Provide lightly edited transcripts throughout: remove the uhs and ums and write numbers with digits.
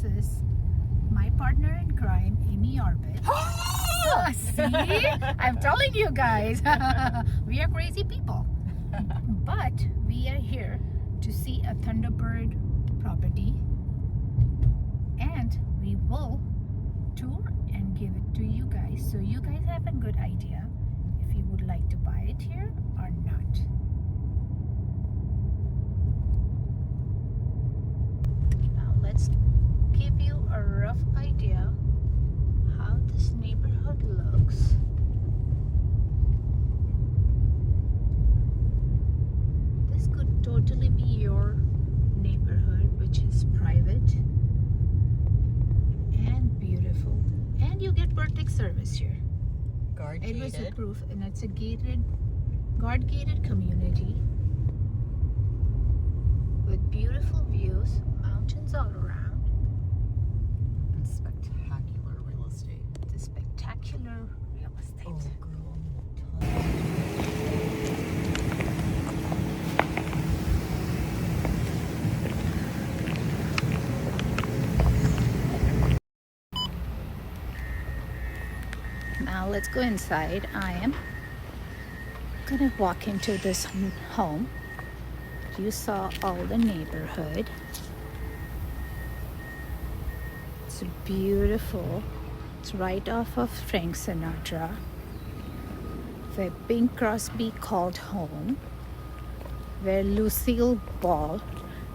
is my partner in crime, Amy Orbit. See? I'm telling you guys, we are crazy people. But we are here to see a Thunderbird property, and we will tour and give it to you guys, so you guys have a good idea if you would like to buy it here or not. Now let's give you a rough idea how this neighborhood looks. This could totally be your neighborhood, which is private and beautiful, and you get birthday service here. Guard It was gated. approved, and it's a guard gated community with beautiful views, mountains all around. And spectacular real estate. The spectacular real estate. Oh, girl. Now let's go inside. I am gonna walk into this home. You saw all the neighborhood. It's beautiful. It's right off of Frank Sinatra, where Bing Crosby called home, where Lucille Ball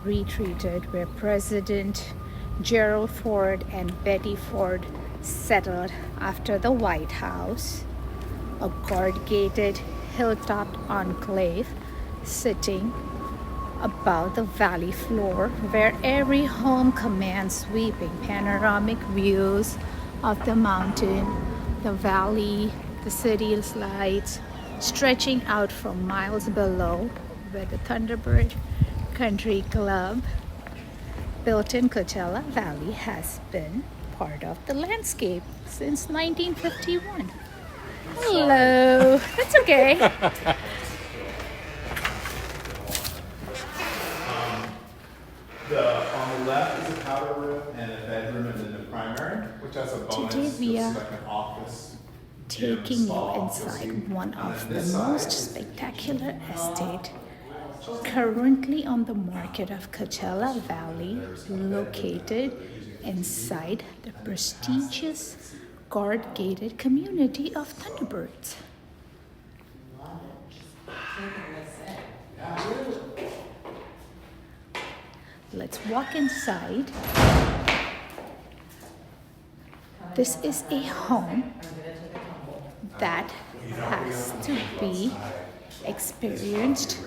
retreated, where President Gerald Ford and Betty Ford settled after the White House, a guard-gated hilltop enclave sitting above the valley floor, where every home commands sweeping panoramic views of the mountain, the valley, the city's lights stretching out for miles below, where the Thunderbird Country Club, built in Coachella Valley, has been part of the landscape since 1951. Hello. That's okay. On the left is a powder room and a bedroom, and then the primary, which has a bonus. Today we This are is like an office, gym, Taking you spa. You'll inside see. one And of then the this side most is spectacular estate currently on the market of Coachella Valley, located inside the prestigious guard-gated community of Thunderbirds. Let's walk inside. This is a home that has to be experienced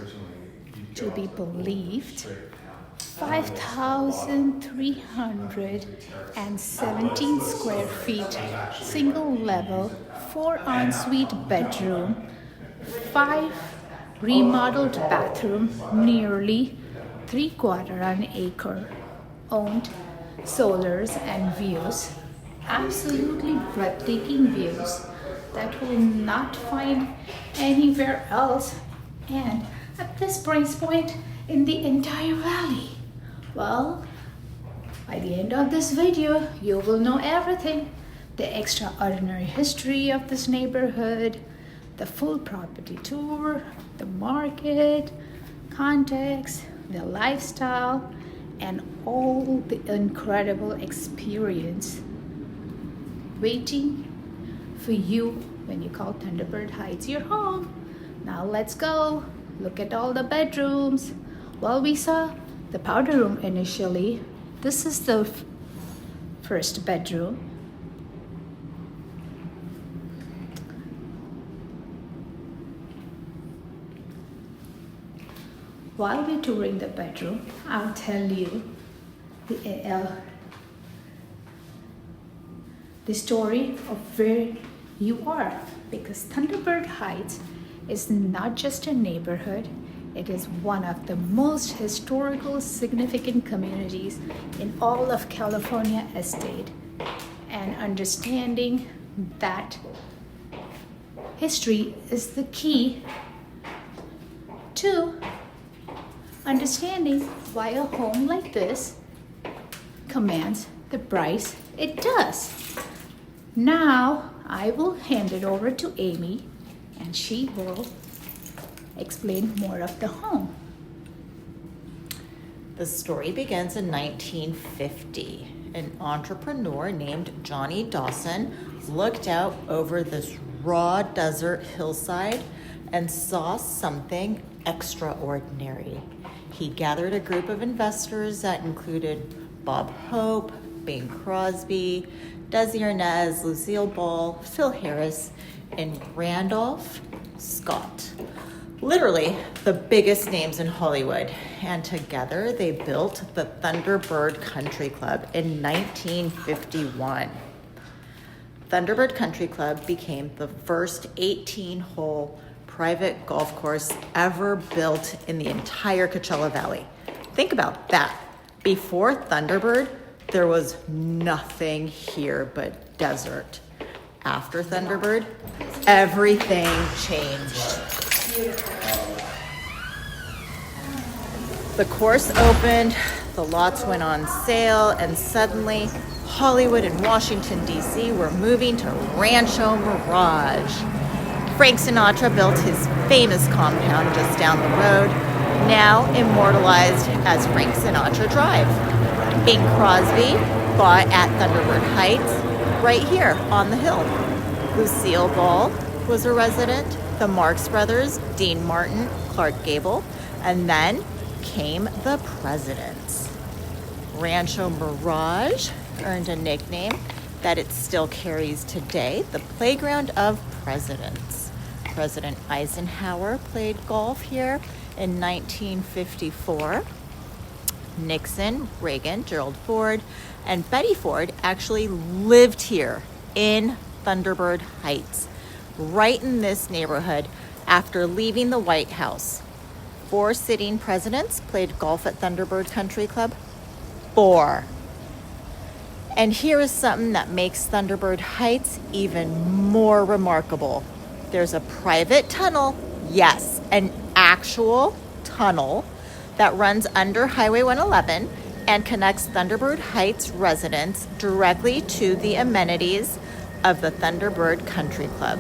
to be believed. 5,317 square feet, single level, 4 ensuite bedroom, 5 remodeled bathroom, nearly 3/4 an acre, owned solars and views, absolutely breathtaking views that will not find anywhere else, and at this price point in the entire valley. Well, by the end of this video, you will know everything. The extraordinary history of this neighborhood, the full property tour, the market, context, the lifestyle, and all the incredible experience waiting for you when you call Thunderbird Heights your home. Now let's go. Look at all the bedrooms. Well, we saw the powder room initially. This is the first bedroom. While we're touring the bedroom, I'll tell you the story of where you are, because Thunderbird Heights is not just a neighborhood, it is one of the most historical significant communities in all of California estate, and understanding that history is the key to understanding why a home like this commands the price it does. Now I will hand it over to Amy and she will explain more of the home. The story begins in 1950. An entrepreneur named Johnny Dawson looked out over this raw desert hillside and saw something extraordinary. He gathered a group of investors that included Bob Hope, Bing Crosby, Desi Arnaz, Lucille Ball, Phil Harris, and Randolph Scott. Literally the biggest names in Hollywood. And together they built the Thunderbird Country Club in 1951. Thunderbird Country Club became the first 18-hole private golf course ever built in the entire Coachella Valley. Think about that. Before Thunderbird, there was nothing here but desert. After Thunderbird, everything changed. The course opened, the lots went on sale, and suddenly Hollywood and Washington, D.C. were moving to Rancho Mirage. Frank Sinatra built his famous compound just down the road, now immortalized as Frank Sinatra Drive. Bing Crosby bought at Thunderbird Heights, right here on the hill. Lucille Ball was a resident, the Marx Brothers, Dean Martin, Clark Gable, and then came the Presidents. Rancho Mirage earned a nickname that it still carries today, the Playground of Presidents. President Eisenhower played golf here in 1954. Nixon, Reagan, Gerald Ford, and Betty Ford actually lived here in Thunderbird Heights, right in this neighborhood after leaving the White House. 4 sitting presidents played golf at Thunderbird Country Club. 4. And here is something that makes Thunderbird Heights even more remarkable. There's a private tunnel, yes, an actual tunnel that runs under Highway 111 and connects Thunderbird Heights residents directly to the amenities of the Thunderbird Country Club.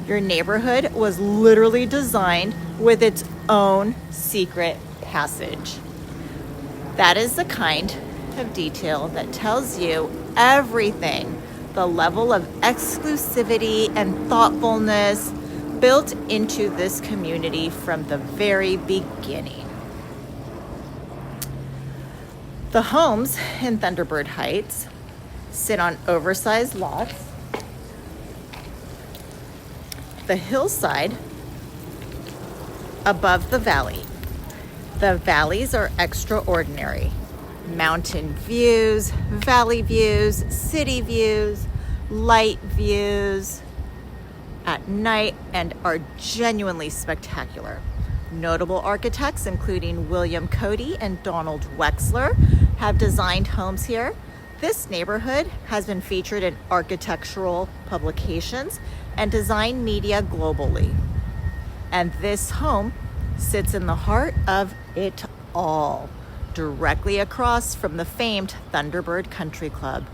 Your neighborhood was literally designed with its own secret passage. That is the kind of detail that tells you everything, the level of exclusivity and thoughtfulness built into this community from the very beginning. The homes in Thunderbird Heights sit on oversized lots. The hillside above the valley. The valleys are extraordinary. Mountain views, valley views, city views, light views at night, and are genuinely spectacular. Notable architects, including William Cody and Donald Wexler, have designed homes here. This neighborhood has been featured in architectural publications and design media globally. And this home sits in the heart of it all, directly across from the famed Thunderbird Country Club,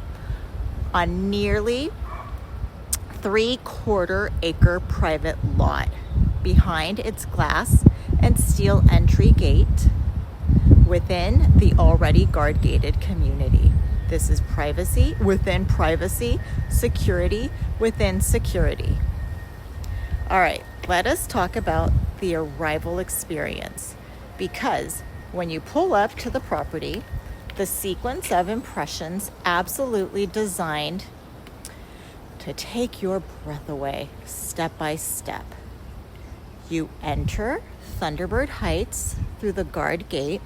on nearly 3/4 acre private lot. Behind its glass and steel entry gate within the already guard-gated community. This is privacy within privacy, security within security. All right, let us talk about the arrival experience, because when you pull up to the property, the sequence of impressions absolutely designed to take your breath away step by step. You enter Thunderbird Heights through the guard gate.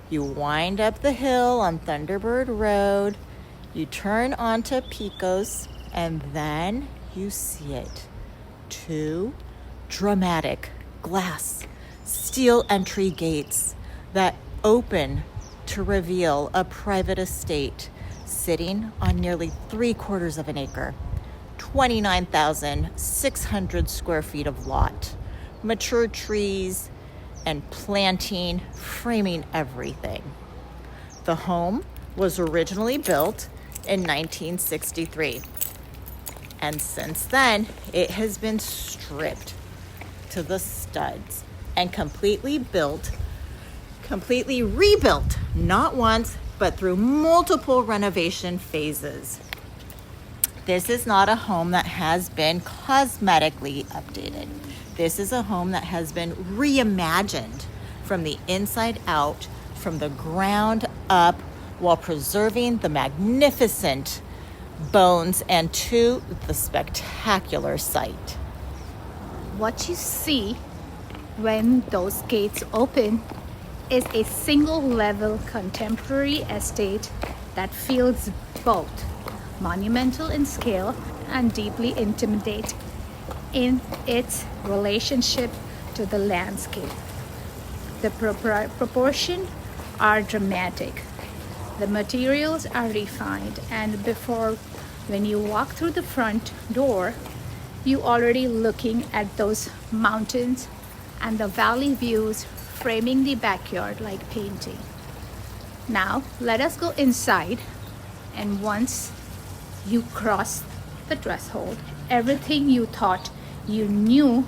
You wind up the hill on Thunderbird Road. You turn onto Pecos, and then you see it. 2 dramatic glass steel entry gates that open to reveal a private estate sitting on nearly 3/4 of an acre, 29,600 square feet of lot, mature trees and planting framing everything. The home was originally built in 1963. And since then, it has been stripped to the studs and completely rebuilt, not once, but through multiple renovation phases. This is not a home that has been cosmetically updated. This is a home that has been reimagined from the inside out, from the ground up, while preserving the magnificent bones and to the spectacular sight. What you see when those gates open is a single-level contemporary estate that feels both monumental in scale and deeply intimate in its relationship to the landscape. The proportions are dramatic. The materials are refined, and when you walk through the front door, you already looking at those mountains and the valley views framing the backyard like painting. Now, let us go inside, and once you cross the threshold, everything you thought you knew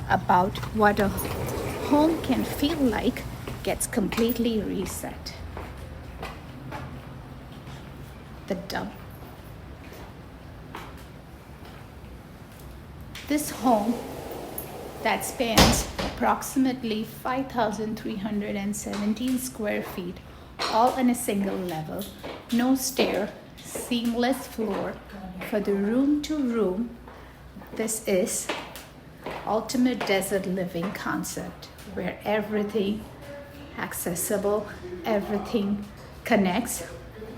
about what a home can feel like gets completely reset. The dump. This home that spans approximately 5,317 square feet, all on a single level, no stair, seamless floor for the room to room. This is ultimate desert living concept where everything accessible, everything connects,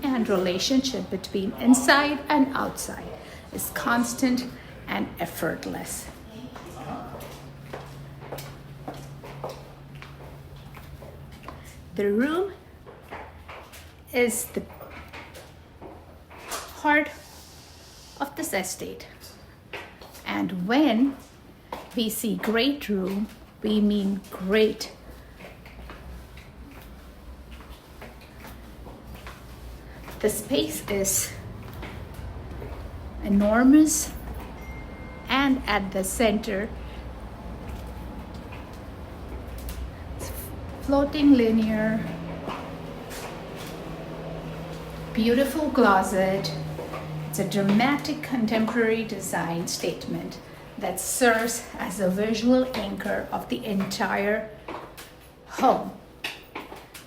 and relationship between inside and outside is constant and effortless. The room is the heart of this estate. And when we see great room, we mean great. The space is enormous, and at the center, floating linear, beautiful closet. It's a dramatic contemporary design statement that serves as a visual anchor of the entire home,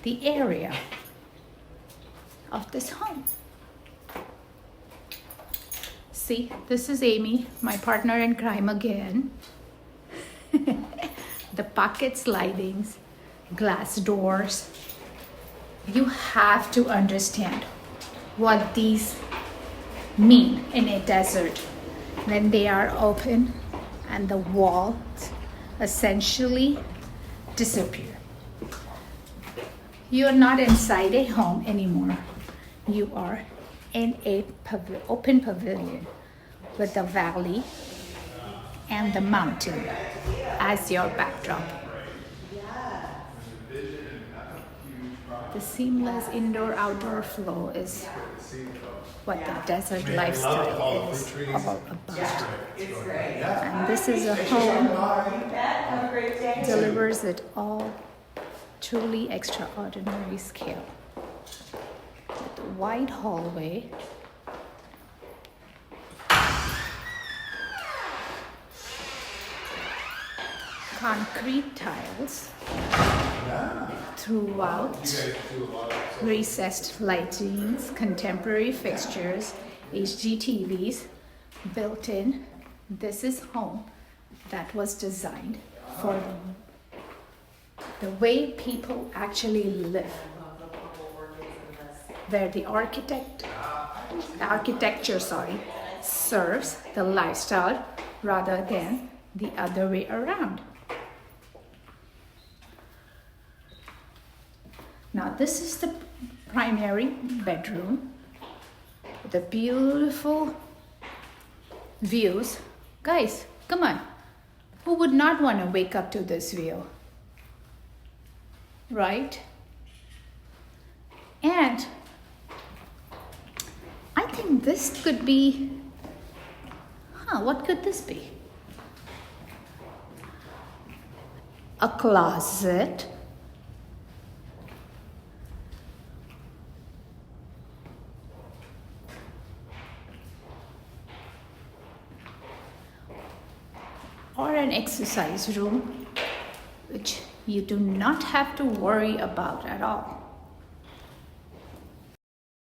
the area of this home. See, this is Amy, my partner in crime again. The pocket slidings, glass doors. You have to understand what these mean in a desert when they are open and the walls essentially disappear. You are not inside a home anymore. You are in a open pavilion with the valley and the mountain as your backdrop. The seamless indoor-outdoor flow is what the desert lifestyle is all about. And this is a home that delivers it all, truly extraordinary scale. With a wide hallway, concrete tiles throughout, recessed lightings, contemporary fixtures, HGTVs built in. This is home that was designed for the way people actually live, where the architecture serves the lifestyle rather than the other way around. Now this is the primary bedroom with the beautiful views. Guys, come on. Who would not want to wake up to this view? Right? And think this could be, what could this be? A closet. Or an exercise room, which you do not have to worry about at all.